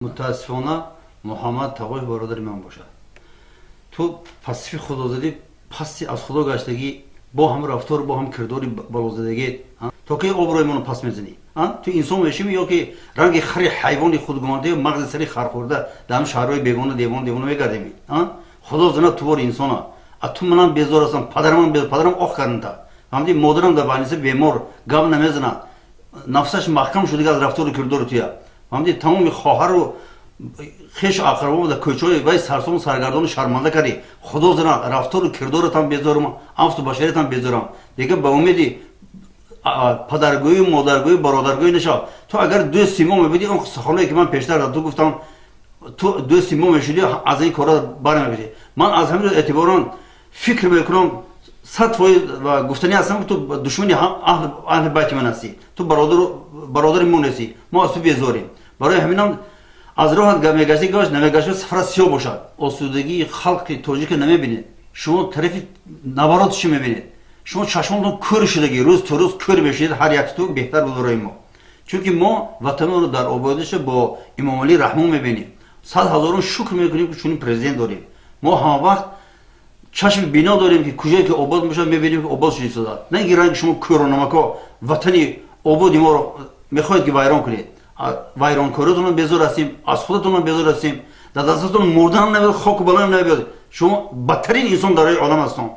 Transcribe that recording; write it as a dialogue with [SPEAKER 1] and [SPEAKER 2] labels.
[SPEAKER 1] متاسفانه محمد تقوی برادر من باشد. تو پاسیف خدازدی پاسی از خدا گشتگی با هم رفتار با هم کرداری بالازدگی تو که ابرویمون پاس میزنی تو انسان میشی یا که رنگ خری حیوانی خودگمانده و مغز سری خر خورده دم شهرهای بیگانه دیوانه میگردیم خدا زنا تو بر انسانا تو منم بیزار هستم پدرم آخ کردن همدی مادرم در بانیسه بیمار گام نمیزنه نفسش محکم شده از رفتار کردار تویا همدی تمام خواهر رو خیش اقربا در کوچه‌های وای سرسام سرگردان شرمنده کردی خدا زنا رفتار و کردار تام بیزارم افت بشریت تام بیزارم دیگه به امیدی پدرگویی مادرگویی برادرگویی نشا تو اگر دو سیمو میبینی اون سخنایی که من پیشتر تو گفتم تو دو سیمو میشدی از این کارا برنمی‌گیری من از همین اعتباران فکر میکنم 100% و گفتنی هستم تو دشمنی اهل بیت من هستی تو برادر من هستی ما از تو بیزاریم برای همینم از راه میگشتی گاش نمیگشتی سفر سیاه باشد آسودگی خلق تاجیک نمیبینید شما طرف نبراتش میبینید شما چشمتون کور شدگی روز تو روز کور بشید هر یک تو بهتر بود برای ما چون ما وطن رو در آبادش با امام علی رحمون میبینیم 100,000 شکر میکنیم که چون پرزیدنت داریم ما هم وقت چشم بینا داریم که کجایی که آباد میشه میبینیم که آباد شده شده نه اینکه رنگ شما کورونمکا وطنی آبادی ما رو میخواید که ویران کنید ویران کردن بیزار هستیم از خودتون بیزار هستیم در دستتون مردن نمیاد خاک بالا نمیاد شما بدترین انسان در عالم هستن